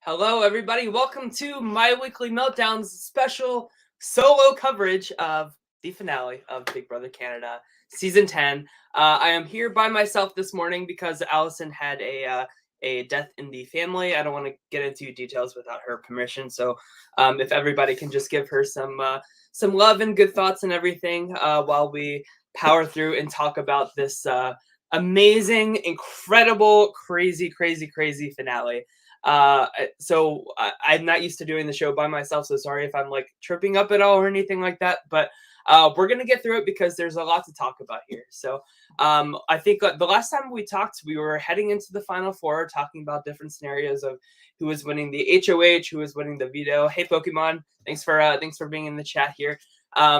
Hello, everybody. Welcome to my weekly meltdowns special solo coverage of the finale of Big Brother Canada season 10. I am here by myself this morning because Allison had a death in the family. I don't want to get into details without her permission. So, if everybody can just give her some love and good thoughts and everything while we power through and talk about this amazing, incredible, crazy finale. I'm not used to doing the show by myself, so sorry if I'm like tripping up at all or anything like that. But we're gonna get through it because there's a lot to talk about here. So I think the last time we talked, we were heading into the final four, talking about different scenarios of who was winning the HOH, who was winning the veto. Hey, Pokemon, thanks for being in the chat here.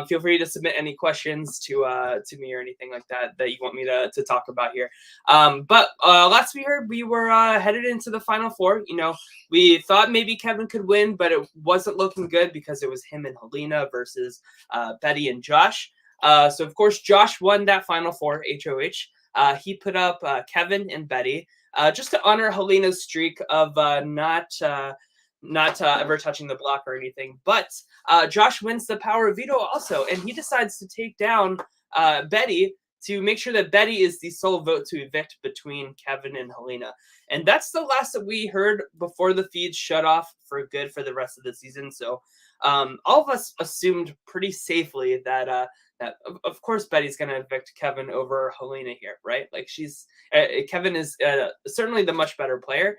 Feel free to submit any questions to me or anything like that you want me to talk about here. But last we heard, we were headed into the final four. You know, we thought maybe Kevin could win, but it wasn't looking good because it was him and Helena versus Betty and Josh. So of course, Josh won that final four HOH. He put up Kevin and Betty just to honor Helena's streak of not ever touching the block or anything. But Josh wins the power of veto also, and he decides to take down Betty to make sure that Betty is the sole vote to evict between Kevin and Helena. And that's the last that we heard before the feeds shut off for good for the rest of the season. So all of us assumed pretty safely that of course Betty's going to evict Kevin over Helena here, right? Like Kevin is certainly the much better player.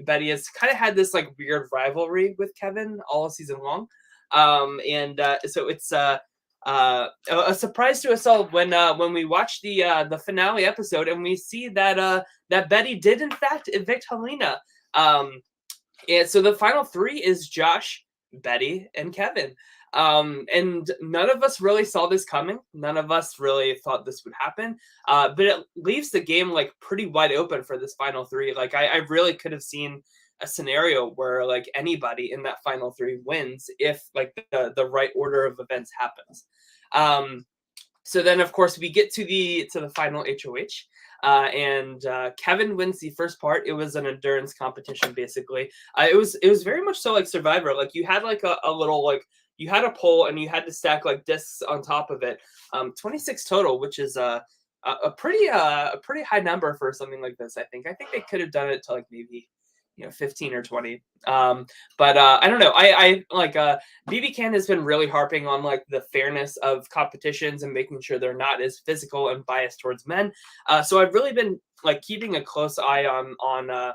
Betty has kind of had this like weird rivalry with Kevin all season long. So it's a surprise to us all when we watch the finale episode and we see that Betty did in fact evict Helena. And so the final three is Josh, Betty, and Kevin. And none of us really saw this coming. None of us really thought this would happen. But it leaves the game like pretty wide open for this final three. Like I really could have seen a scenario where like anybody in that final three wins if like the right order of events happens. So then of course we get to the final HOH. And Kevin wins the first part. It was an endurance competition, basically. It was very much so like Survivor. Like you had like a little like you had a pole and you had to stack like discs on top of it. 26 total, which is a pretty high number for something like this. I think they could have done it to like maybe 15 or 20. But I don't know. I like BB Can has been really harping on like the fairness of competitions and making sure they're not as physical and biased towards men. So I've really been like keeping a close eye on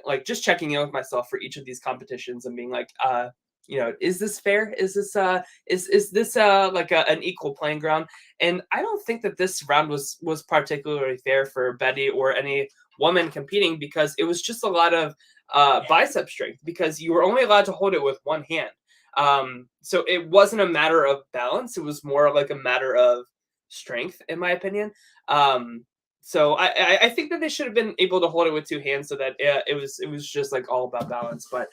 like just checking in with myself for each of these competitions and being like, is this fair? Is this like an equal playing ground? And I don't think that this round was particularly fair for Betty or any woman competing because it was just a lot of bicep strength because you were only allowed to hold it with one hand. So it wasn't a matter of balance. It was more like a matter of strength, in my opinion. So I think that they should have been able to hold it with two hands so that it was just like all about balance. But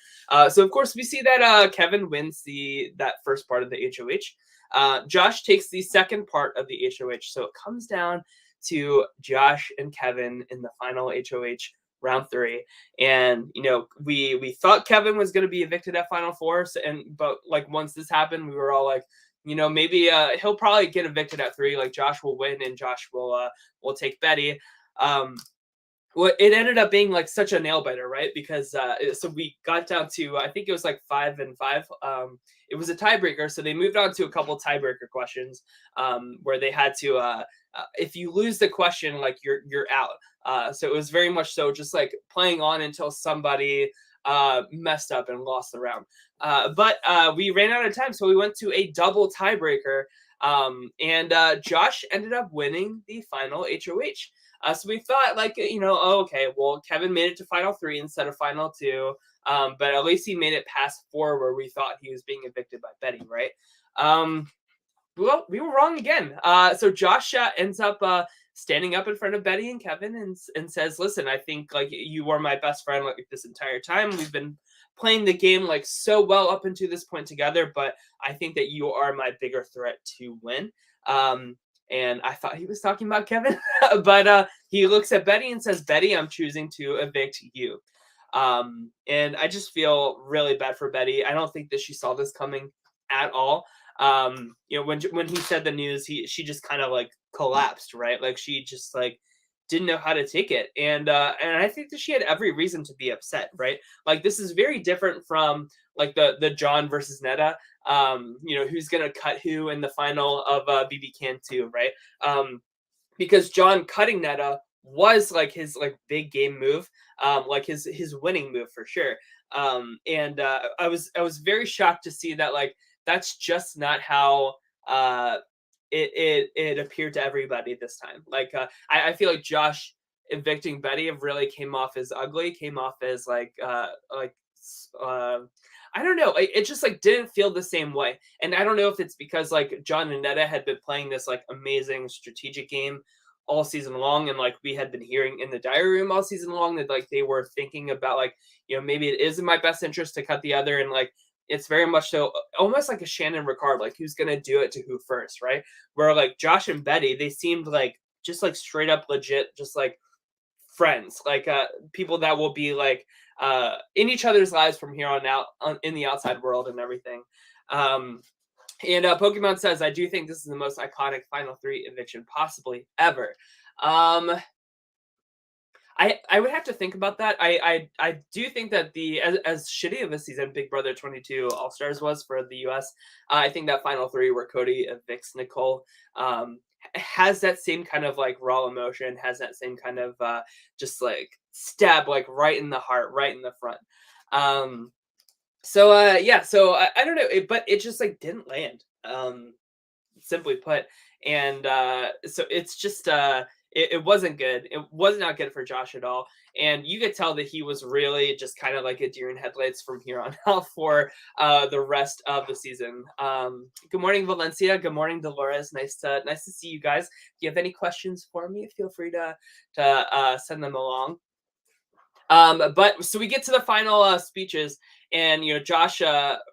so of course we see that Kevin wins that first part of the HOH. Josh takes the second part of the HOH. So it comes down to Josh and Kevin in the final HOH round 3. And we thought Kevin was going to be evicted at final 4. But like once this happened, we were all like, maybe he'll probably get evicted at 3. Like Josh will win and Josh will take Betty. Well, it ended up being like such a nail biter, right? Because so we got down to I think it was like 5 and 5. It was a tiebreaker, so they moved on to a couple tiebreaker questions where they had to if you lose the question, like you're out. So it was very much so just like playing on until somebody messed up and lost the round. But we ran out of time, so we went to a double tiebreaker. And Josh ended up winning the final HOH. So we thought like, okay, well, Kevin made it to final 3 instead of final 2. But at least he made it past 4 where we thought he was being evicted by Betty, right? Well, we were wrong again. So Josh ends up standing up in front of Betty and Kevin and says, listen, I think like you were my best friend like this entire time. We've been playing the game like so well up until this point together, but I think that you are my bigger threat to win. And I thought he was talking about Kevin, but he looks at Betty and says, Betty, I'm choosing to evict you. And I just feel really bad for Betty. I don't think that she saw this coming at all. When he said the news, she just kind of like collapsed, right? Like she just like didn't know how to take it, and I think that she had every reason to be upset, right? Like this is very different from like the John versus Netta, who's gonna cut who in the final of BB Can 2, right? Because John cutting Netta was like his like big game move, like his winning move for sure. And I was very shocked to see that like that's just not how it appeared to everybody this time. Like I feel like Josh evicting Betty really came off as ugly, came off as uh, I don't know. It just like didn't feel the same way. And I don't know if it's because like John and Netta had been playing this like amazing strategic game all season long, and like we had been hearing in the diary room all season long that like they were thinking about like, maybe it is in my best interest to cut the other, and like it's very much so almost like a Shannon Ricard, like who's gonna do it to who first, right? Where like Josh and Betty, they seemed like just like straight up legit, just like friends, like people that will be like in each other's lives from here on out in the outside world and everything. And Pokemon says, I do think this is the most iconic Final Three eviction possibly ever. I would have to think about that. I do think that as shitty of a season Big Brother 22 All Stars was for the US, I think that Final Three where Cody evicts Nicole has that same kind of like raw emotion, has that same kind of just like stab like right in the heart, right in the front. So I don't know, but it just like didn't land. Simply put, and so it's just it wasn't good. It was not good for Josh at all, and you could tell that he was really just kind of like a deer in headlights from here on out for the rest of the season. Good morning, Valencia. Good morning, Dolores. Nice to see you guys. If you have any questions for me, feel free to send them along. But so we get to the final speeches, and Josh.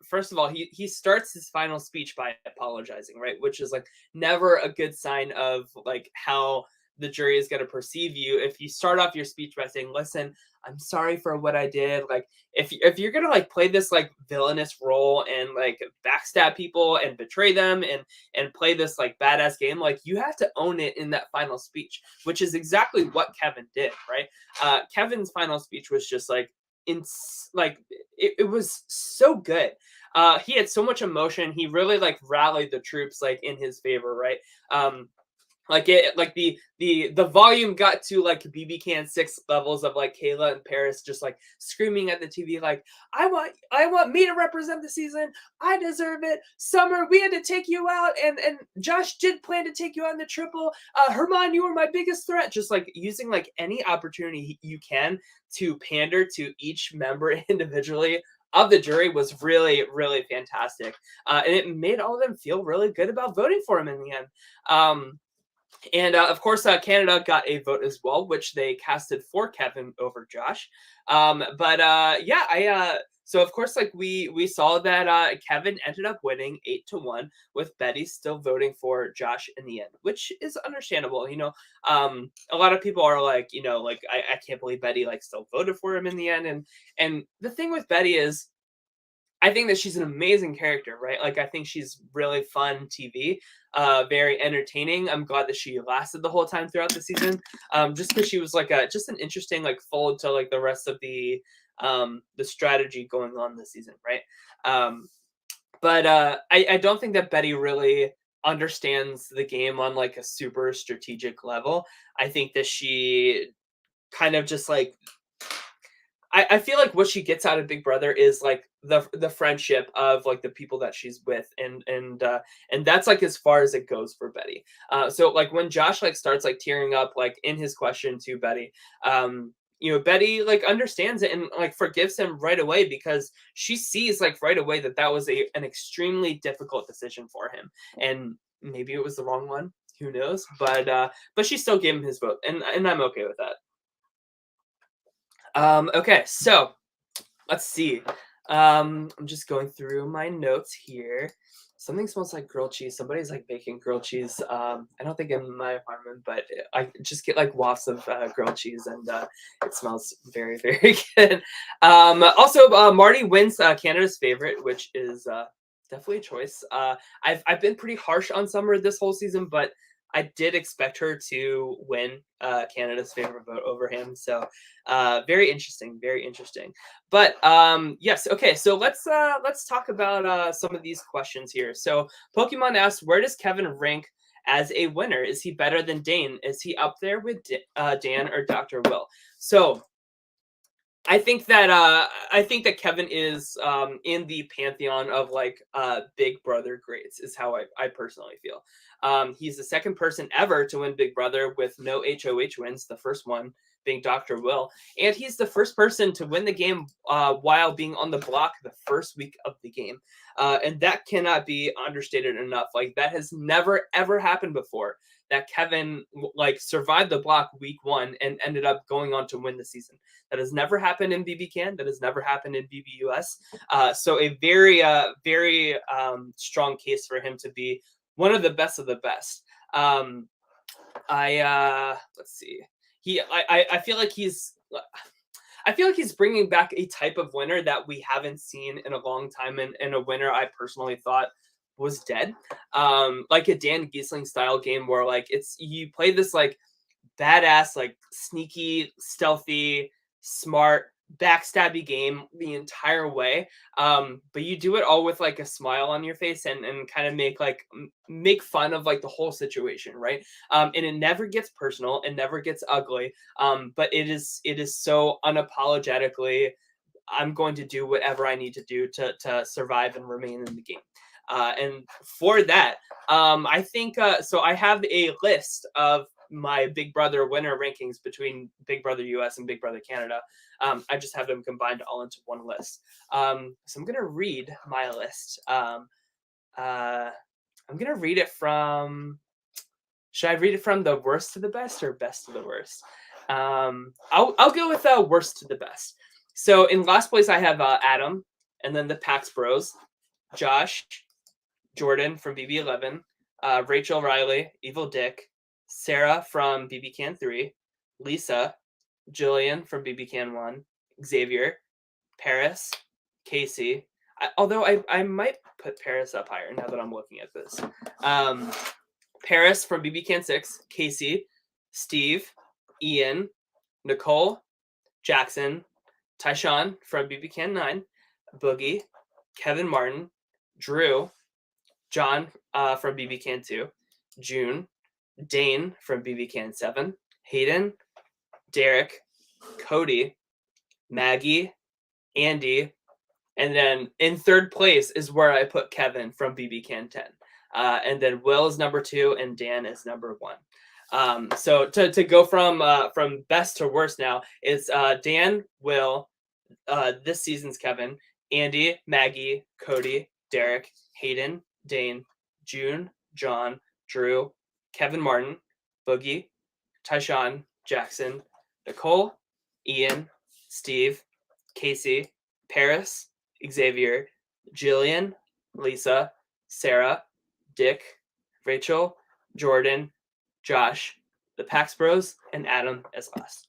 First of all, he starts his final speech by apologizing, right? Which is like never a good sign of like how the jury is going to perceive you. If you start off your speech by saying, "Listen, I'm sorry for what I did," like if you're gonna like play this like villainous role and like backstab people and betray them and play this like badass game, like you have to own it in that final speech, which is exactly what Kevin did, right? Kevin's final speech was just like it was so good. He had so much emotion. He really like rallied the troops like in his favor, right? The volume got to like BB Can 6 levels of like Kayla and Paris just like screaming at the TV like, I want me to represent the season. I deserve it. Summer, we had to take you out, and Josh did plan to take you out in the triple. Herman, you were my biggest threat. Just like using like any opportunity you can to pander to each member individually of the jury was really, really fantastic. And it made all of them feel really good about voting for him in the end. And of course, Canada got a vote as well, which they casted for Kevin over Josh. So of course, like we saw that Kevin ended up winning 8-1, with Betty still voting for Josh in the end, which is understandable. A lot of people are like, like I can't believe Betty like still voted for him in the end. And the thing with Betty is, I think that she's an amazing character, right? Like I think she's really fun TV, very entertaining. I'm glad that she lasted the whole time throughout the season, just because she was like just an interesting like fold to like the rest of the strategy going on this season, right? I don't think that Betty really understands the game on like a super strategic level. I think that she kind of just like I feel like what she gets out of Big Brother is like the friendship of like the people that she's with, and that's like as far as it goes for Betty. So like when Josh like starts like tearing up like in his question to Betty, Betty like understands it and like forgives him right away, because she sees like right away that that was an extremely difficult decision for him, and maybe it was the wrong one. Who knows? But she still gave him his vote, and I'm okay with that. Okay, so let's see. I'm just going through my notes here. Something smells like grilled cheese. Somebody's like baking grilled cheese. I don't think in my apartment, but I just get like wafts of grilled cheese, and it smells very, very good. Also, Marty wins Canada's favorite, which is definitely a choice. I've been pretty harsh on Summer this whole season, but I did expect her to win Canada's favorite vote over him. So very interesting, very interesting. But yes, okay. So let's talk about some of these questions here. So Pokemon asks, where does Kevin rank as a winner? Is he better than Dane? Is he up there with Dan or Dr. Will? So I think that Kevin is in the pantheon of like Big Brother greats is how I personally feel. He's the second person ever to win Big Brother with no HOH wins, the first one being Dr. Will, and he's the first person to win the game while being on the block the first week of the game, and that cannot be understated enough. Like that has never ever happened before. That Kevin like survived the block week 1 and ended up going on to win the season. That has never happened in BB Can. That has never happened in BBUS. So a very, very strong case for him to be one of the best of the best. Let's see. I feel like he's. I feel like he's bringing back a type of winner that we haven't seen in a long time, and a winner I personally thought was dead. Like a Dan Giesling style game where like it's you play this like badass, like sneaky, stealthy, smart, backstabby game the entire way. But you do it all with like a smile on your face and kind of make fun of like the whole situation, right? And it never gets personal, it never gets ugly. But it is so unapologetically, I'm going to do whatever I need to do to survive and remain in the game. And for that, I think so. I have a list of my Big Brother winner rankings between Big Brother US and Big Brother Canada. I just have them combined all into one list. So I'm gonna read my list. I'm gonna read it from. Should I read it from the worst to the best or best to the worst? I'll go with worst to the best. So in last place I have Adam, and then the Pax Bros, Josh, Jordan from BB11, Rachel Riley, Evil Dick, Sarah from BB Can 3, Lisa, Jillian from BB Can 1, Xavier, Paris, Casey. Although I might put Paris up higher now that I'm looking at this. Paris from BB Can 6, Casey, Steve, Ian, Nicole, Jackson, Tyshawn from BB Can 9, Boogie, Kevin Martin, Drew, John from BB Can 2, June, Dane from BB Can 7, Hayden, Derek, Cody, Maggie, Andy, and then in third place is where I put Kevin from BB Can 10. And then Will is number 2 and Dan is number 1. So to go from best to worst now, it's Dan, Will, this season's Kevin, Andy, Maggie, Cody, Derek, Hayden, Dane, June, John, Drew, Kevin Martin, Boogie, Tyshawn, Jackson, Nicole, Ian, Steve, Casey, Paris, Xavier, Jillian, Lisa, Sarah, Dick, Rachel, Jordan, Josh, the Pax Bros, and Adam as last.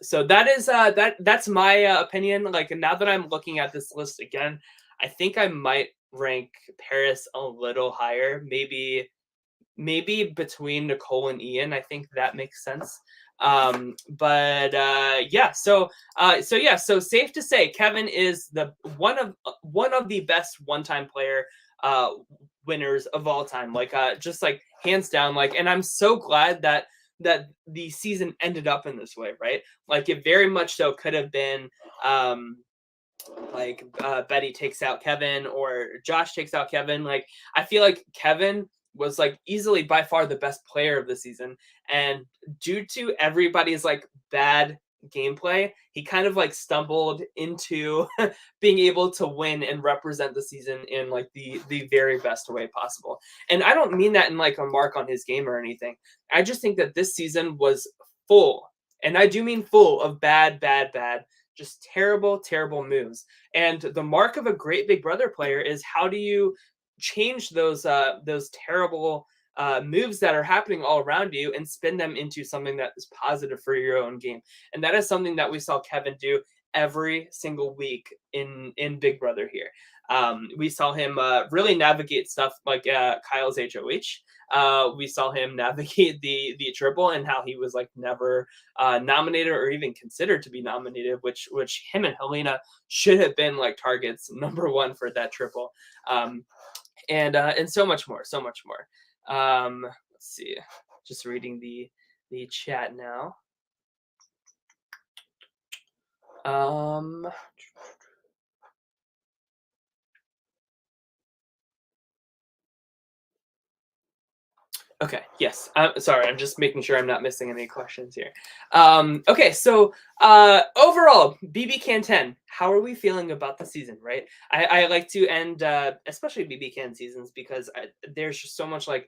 So that is that's my opinion. Like now that I'm looking at this list again, I think I might rank Paris a little higher, maybe between Nicole and Ian. I think that makes sense. But yeah, so safe to say Kevin is the one of the best one-time player winners of all time. Like just like hands down. Like, and I'm so glad that the season ended up in this way, right? Like it very much so could have been like Betty takes out Kevin or Josh takes out Kevin. Like I feel like Kevin was like easily by far the best player of the season, and due to everybody's like bad gameplay, he kind of like stumbled into being able to win and represent the season in like the very best way possible. And I don't mean that in like a mark on his game or anything. I just think that this season was full, and I do mean full of bad, just terrible moves. And the mark of a great Big Brother player is how do you change those terrible moves that are happening all around you and spin them into something that is positive for your own game. And that is something that we saw Kevin do every single week in Big Brother here. We saw him really navigate stuff like Kyle's HOH. We saw him navigate the triple and how he was like never nominated or even considered to be nominated, which him and Helena should have been like targets number one for that triple, and so much more, so much more. Let's see, just reading the chat now. Okay, yes. Sorry, I'm just making sure I'm not missing any questions here. Okay, so overall, BB Can 10, how are we feeling about the season, right? I like to end, especially BB Can seasons, because there's just so much like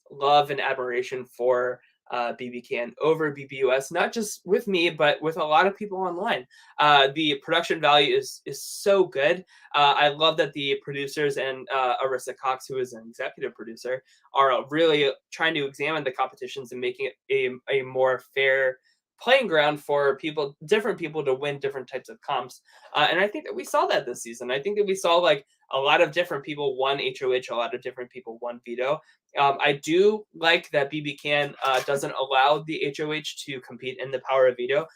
love and admiration for BB Can over BBUS, not just with me, but with a lot of people online. The production value is so good. I love that the producers and Arisa Cox, who is an executive producer, are really trying to examine the competitions and making it a more fair playing ground for different people to win different types of comps. And I think that we saw that this season. I think that we saw like a lot of different people won HOH, a lot of different people won veto. I do like that BB Can doesn't allow the HOH to compete in the power of veto,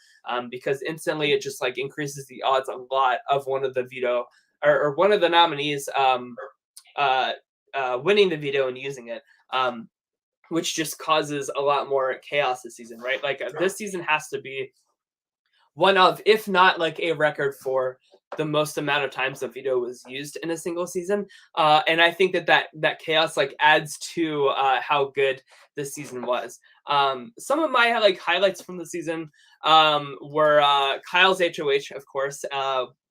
because instantly it just like increases the odds a lot of one of the veto or one of the nominees winning the veto and using it, which just causes a lot more chaos this season, right? Like this season has to be one of, if not like a record for the most amount of times the veto was used in a single season. And I think that chaos like adds to how good this season was. Some of my like highlights from the season were Kyle's HOH, of course,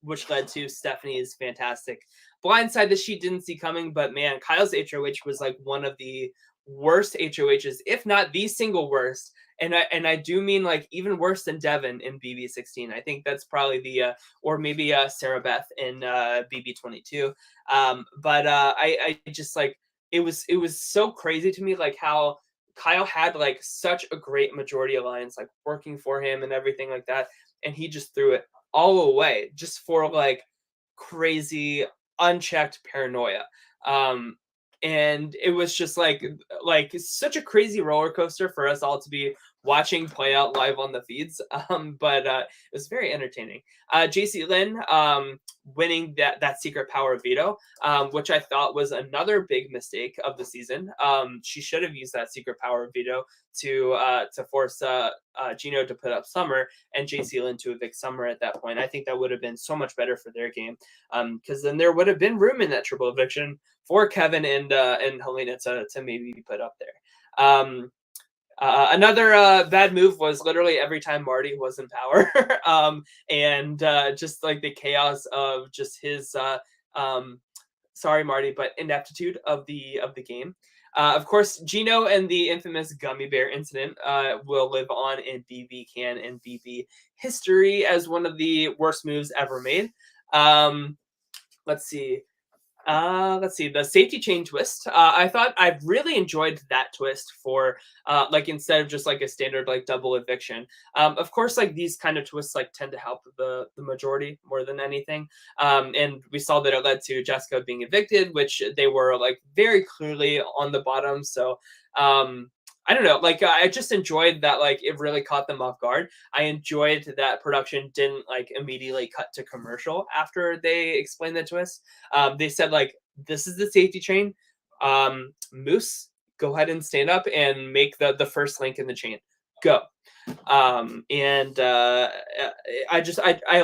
which led to Stephanie's fantastic blindside that she didn't see coming. But man, Kyle's HOH was like one of the worst HOHs, if not the single worst. And I do mean like even worse than Devin in BB16. I think that's probably the or maybe Sarah Beth in BB22. But I just like it was so crazy to me like how Kyle had like such a great majority alliance like working for him and everything like that, and he just threw it all away just for like crazy unchecked paranoia. And it was just like such a crazy roller coaster for us all to be watching play out live on the feeds. But it was very entertaining. Jacey-Lynne winning that secret power veto, which I thought was another big mistake of the season. She should have used that secret power veto to force Gino to put up Summer and Jacey-Lynne to evict Summer at that point. I think that would have been so much better for their game, because then there would have been room in that triple eviction for Kevin and Helena to maybe be put up there. Another bad move was literally every time Marty was in power, and just like the chaos of just his sorry Marty, but ineptitude of the game. Of course, Gino and the infamous gummy bear incident will live on in BB Can and BB history as one of the worst moves ever made. Let's see. The safety chain twist. I thought I really enjoyed that twist for like instead of just like a standard like double eviction. Of course, like these kind of twists like tend to help the majority more than anything. And we saw that it led to Jessica being evicted, which they were like very clearly on the bottom. So I don't know, like I just enjoyed that, like it really caught them off guard. I enjoyed that production didn't like immediately cut to commercial after they explained the twist. They said like, this is the safety chain. Moose, go ahead and stand up and make the first link in the chain. Go. And I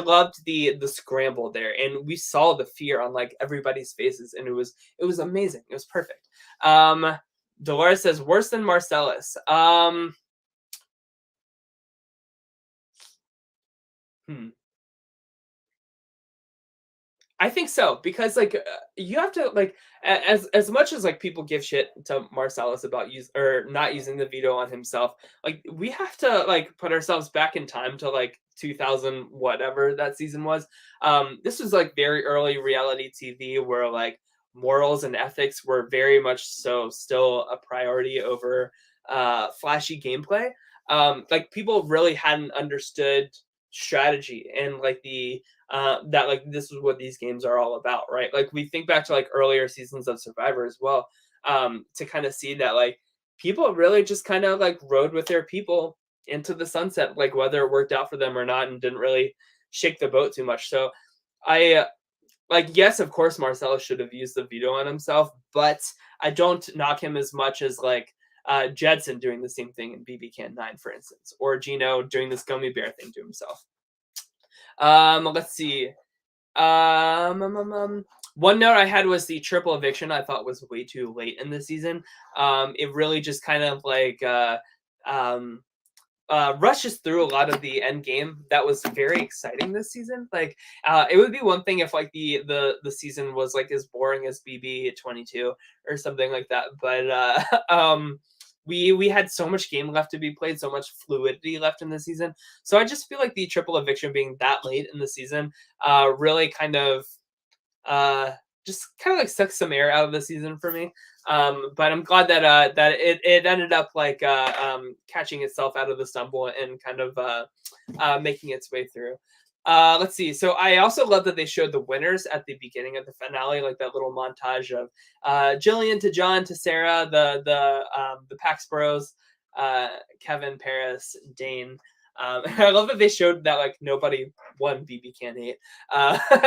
loved the scramble there, and we saw the fear on like everybody's faces, and it was amazing. It was perfect. Dolores says worse than Marcellus. I think so, because like you have to like as much as like people give shit to Marcellus about not using the veto on himself, like we have to like put ourselves back in time to like 2000 whatever that season was. This was like very early reality TV where like morals and ethics were very much so still a priority over flashy gameplay. Like people really hadn't understood strategy and like the that like this is what these games are all about, right? Like we think back to like earlier seasons of Survivor as well, to kind of see that like people really just kind of like rode with their people into the sunset, like whether it worked out for them or not, and didn't really shake the boat too much. So I like, yes, of course, Marcellus should have used the veto on himself, but I don't knock him as much as like Jedson doing the same thing in BB Can 9, for instance, or Gino doing this gummy bear thing to himself. Let's see. One note I had was the triple eviction. I thought was way too late in the season. It really just kind of like rushes through a lot of the end game that was very exciting this season. Like it would be one thing if like the season was like as boring as BB at 22 or something like that, but we had so much game left to be played, so much fluidity left in the season. So I just feel like the triple eviction being that late in the season really kind of just kind of like sucked some air out of the season for me. But I'm glad that that it ended up like catching itself out of the stumble and kind of making its way through. Let's see. So I also love that they showed the winners at the beginning of the finale, like that little montage of Jillian to John to Sarah, the Pax Bros, Kevin, Paris, Dane. I love that they showed that like nobody won BB Can 8,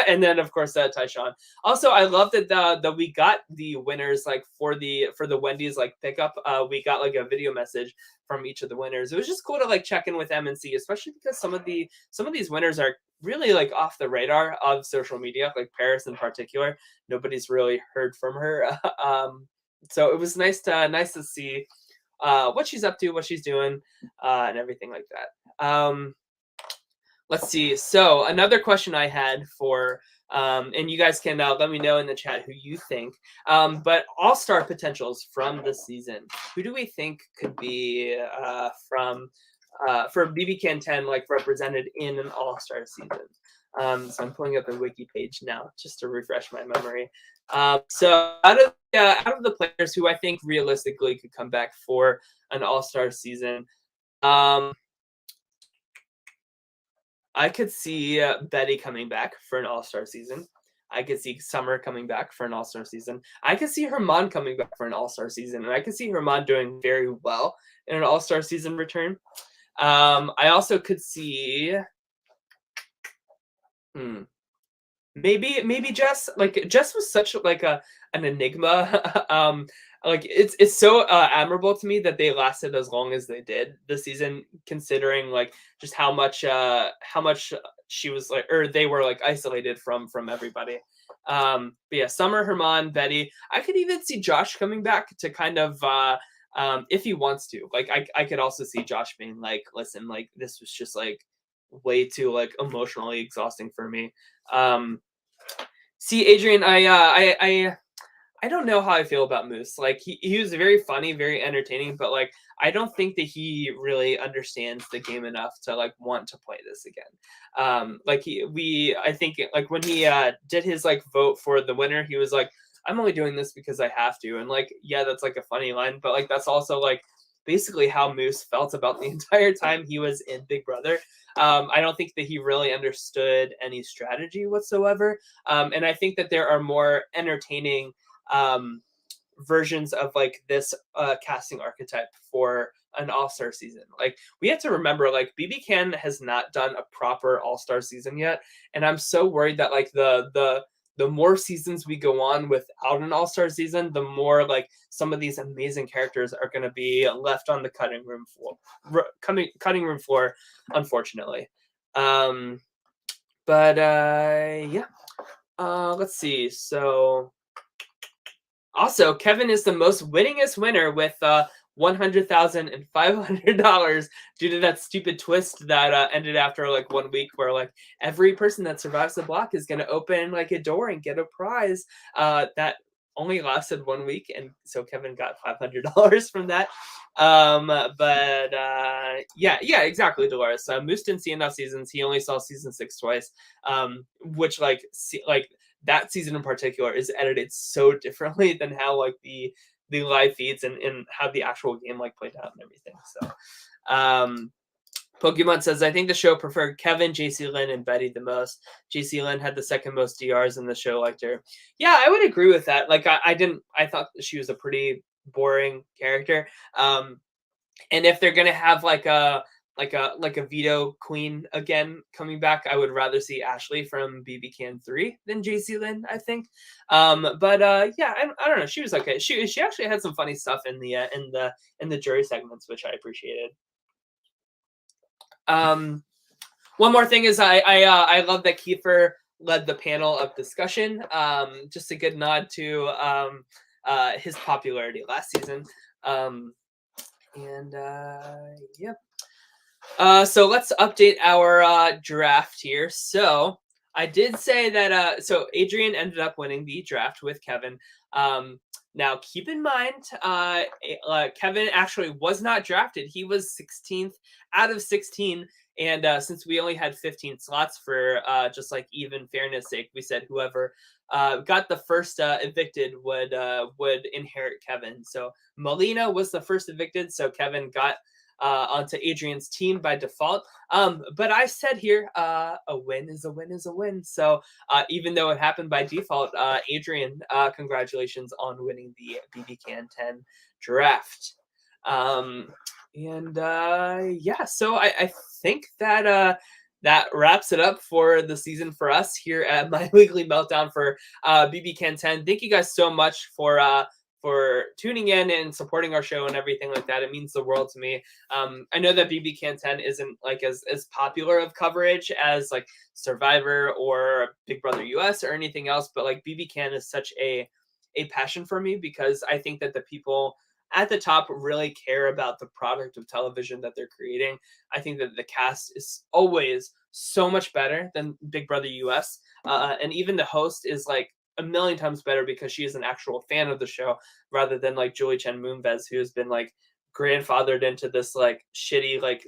and then of course Tyshawn. Also, I love that we got the winners like for the Wendy's like pickup. We got like a video message from each of the winners. It was just cool to like check in with them and see, especially because some of these winners are really like off the radar of social media, like Paris in particular. Nobody's really heard from her, so it was nice to see what she's up to, what she's doing, and everything like that. Let's see. So another question I had for, and you guys can let me know in the chat who you think, but all-star potentials from this season. Who do we think could be from for BB Can 10 like represented in an all-star season? So I'm pulling up the wiki page now just to refresh my memory. So out of the players who I think realistically could come back for an all-star season, I could see Betty coming back for an all-star season. I could see Summer coming back for an all-star season. I could see Herman coming back for an all-star season, and I could see Herman doing very well in an all-star season return. I also could see, maybe Jess. Like Jess was such like an enigma. Like it's so admirable to me that they lasted as long as they did this season, considering like just how much she was like, or they were like isolated from everybody. But yeah, Summer, Herman, Betty. I could even see Josh coming back to kind of if he wants to. Like I could also see Josh being like, listen, like this was just like way too like emotionally exhausting for me. See, Adrian, I don't know how I feel about Moose. Like he was very funny, very entertaining, but like I don't think that he really understands the game enough to like want to play this again. Like I think like when he did his like vote for the winner, he was like, I'm only doing this because I have to. And like, yeah, that's like a funny line, but like that's also like basically how Moose felt about the entire time he was in Big Brother. I don't think that he really understood any strategy whatsoever. And I think that there are more entertaining versions of like this casting archetype for an all-star season. Like we have to remember, like BB Can has not done a proper all-star season yet, and I'm so worried that like the more seasons we go on without an all-star season, the more like some of these amazing characters are going to be left on the cutting room floor, unfortunately. But yeah. Let's see. So also, Kevin is the most winningest winner with $100,000 and $500 due to that stupid twist that ended after like 1 week, where like every person that survives the block is going to open like a door and get a prize that only lasted 1 week, and so Kevin got $500 from that. But yeah, exactly, Dolores. Moose didn't see enough seasons. He only saw season 6 twice, which like that season in particular is edited so differently than how like the live feeds and how the actual game like played out and everything. So Pokemon says, I think the show preferred Kevin, Jacey-Lynne, and Betty the most. Jacey-Lynne had the second most DRs and the show liked her. Yeah, I would agree with that. Like I thought she was a pretty boring character. And if they're gonna have like a veto queen again coming back, I would rather see Ashley from BB Can 3 than Jacey-Lynne, I think. Yeah, I don't know. She was okay. She actually had some funny stuff in the jury segments, which I appreciated. One more thing is I love that Kiefer led the panel of discussion. Just a good nod to his popularity last season. Yep. So let's update our draft here. So I did say that so Adrian ended up winning the draft with Kevin. Now keep in mind, Kevin actually was not drafted. He was 16th out of 16. And since we only had 15 slots for just like even fairness sake, we said whoever got the first evicted would inherit Kevin. So Melina was the first evicted, so Kevin got onto Adrian's team by default. But I said here, a win is a win is a win. So even though it happened by default, Adrian, congratulations on winning the BB Can 10 draft. Yeah, so I think that that wraps it up for the season for us here at my weekly meltdown for BB Can 10. Thank you guys so much for tuning in and supporting our show and everything like that. It means the world to me. I know that BB Can 10 isn't like as popular of coverage as like Survivor or Big Brother US or anything else, but like BB Can is such a passion for me because I think that the people at the top really care about the product of television that they're creating. I think that the cast is always so much better than Big Brother US. And even the host is like a million times better because she is an actual fan of the show rather than like Julie Chen Moonves, who has been like grandfathered into this like shitty like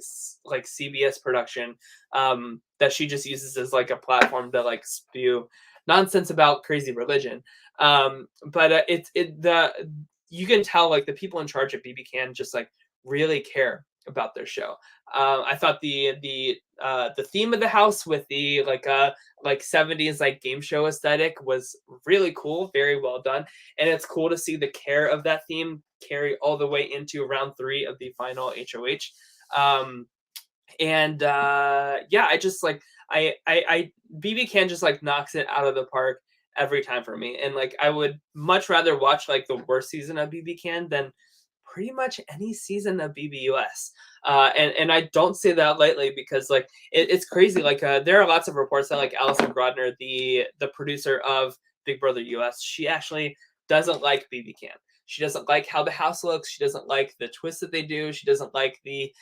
CBS production that she just uses as like a platform to like spew nonsense about crazy religion. You can tell like the people in charge at BB Can just like really care about their show. I thought the theme of the house with the like 70s like game show aesthetic was really cool, very well done, and it's cool to see the care of that theme carry all the way into round 3 of the final HOH. Yeah, I just like I BB Can just like knocks it out of the park every time for me, and like I would much rather watch like the worst season of BB Can than pretty much any season of BBUS. And I don't say that lightly because like it's crazy. Like there are lots of reports that like Alison Grodner, the producer of Big Brother US, she actually doesn't like BB Can. She doesn't like how the house looks. She doesn't like the twists that they do. She doesn't like the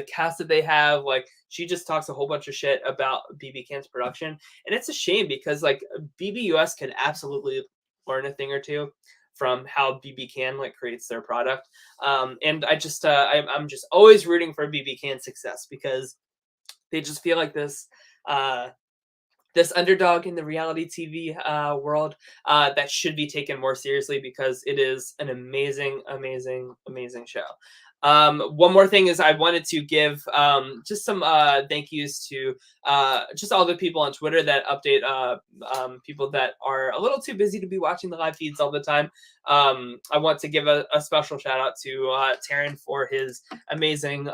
cast that they have. Like she just talks a whole bunch of shit about BB Can's production, and it's a shame because like BBUS can absolutely learn a thing or two from how BB Can like creates their product. And I just I'm just always rooting for BB Can's success because they just feel like this this underdog in the reality TV world that should be taken more seriously because it is an amazing, amazing, amazing show. One more thing is I wanted to give just some thank yous to just all the people on Twitter that update people that are a little too busy to be watching the live feeds all the time. I want to give a special shout out to Taryn for his amazing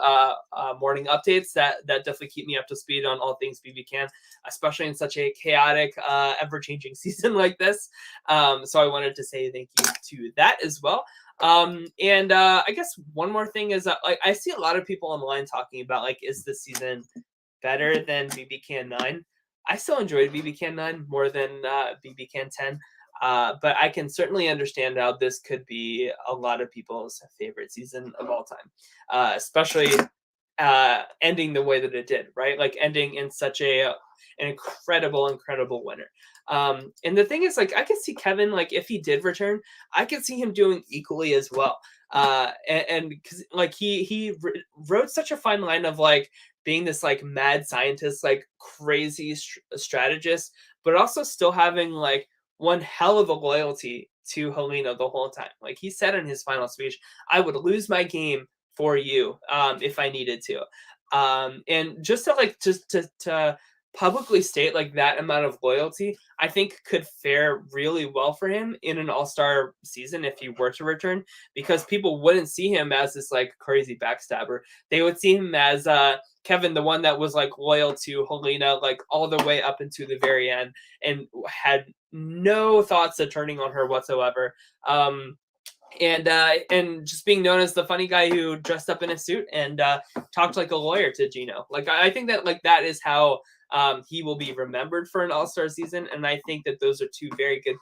morning updates that definitely keep me up to speed on all things BB Can, especially in such a chaotic, ever-changing season like this. So I wanted to say thank you to that as well. I guess one more thing is like I see a lot of people online talking about like, is this season better than BB Can 9? I still enjoyed BB Can 9 more than BB Can 10. But I can certainly understand how this could be a lot of people's favorite season of all time, especially ending the way that it did, right? Like ending in such an incredible winner. And the thing is, like, I could see Kevin, like, if he did return, I could see him doing equally as well. And because like he wrote such a fine line of like being this like mad scientist, like crazy strategist, but also still having like one hell of a loyalty to Helena the whole time. Like he said in his final speech, I would lose my game for you if I needed to. And just to like to publicly state like that amount of loyalty, I think could fare really well for him in an all-star season if he were to return, because people wouldn't see him as this like crazy backstabber. They would see him as Kevin, the one that was like loyal to Helena like all the way up into the very end and had no thoughts of turning on her whatsoever. And just being known as the funny guy who dressed up in a suit and talked like a lawyer to Gino. Like I think that like that is how he will be remembered for an all-star season, and I think that those are two very good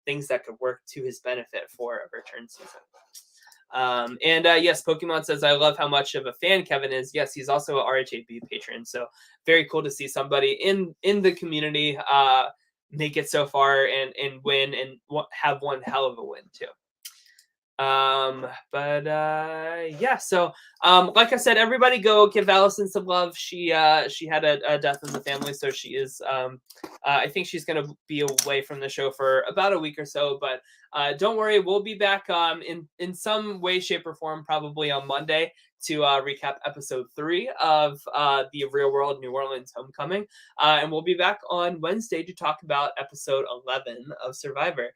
things that could work to his benefit for a return season. Yes, Pokemon says, I love how much of a fan Kevin is. Yes, he's also a RHAP patron, so very cool to see somebody in the community make it so far and win and have one hell of a win too. Yeah, so like I said, everybody go give Allison some love. She had a death in the family, so she is I think she's gonna be away from the show for about a week or so, but don't worry, we'll be back in some way, shape, or form probably on Monday to recap episode 3 of the Real World New Orleans Homecoming. And we'll be back on Wednesday to talk about episode 11 of Survivor.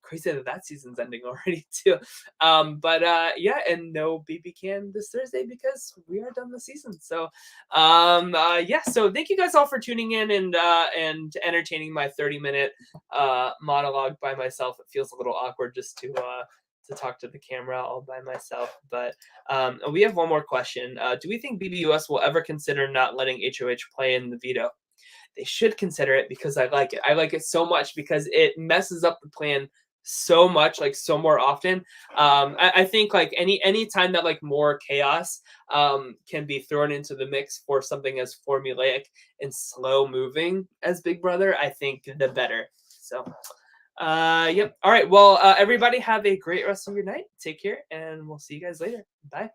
Crazy that season's ending already too. Yeah, and no BB Can this Thursday because we are done the season. So yeah, so thank you guys all for tuning in and entertaining my 30-minute monologue by myself. It feels a little awkward just to talk to the camera all by myself. But we have one more question. Do we think BBUS will ever consider not letting HOH play in the veto? They should consider it because I like it. I like it so much because it messes up the plan so much, like so more often. I think like any time that like more chaos can be thrown into the mix for something as formulaic and slow moving as Big Brother, I think the better. So yep. All right. Well, everybody have a great rest of your night. Take care, and we'll see you guys later. Bye.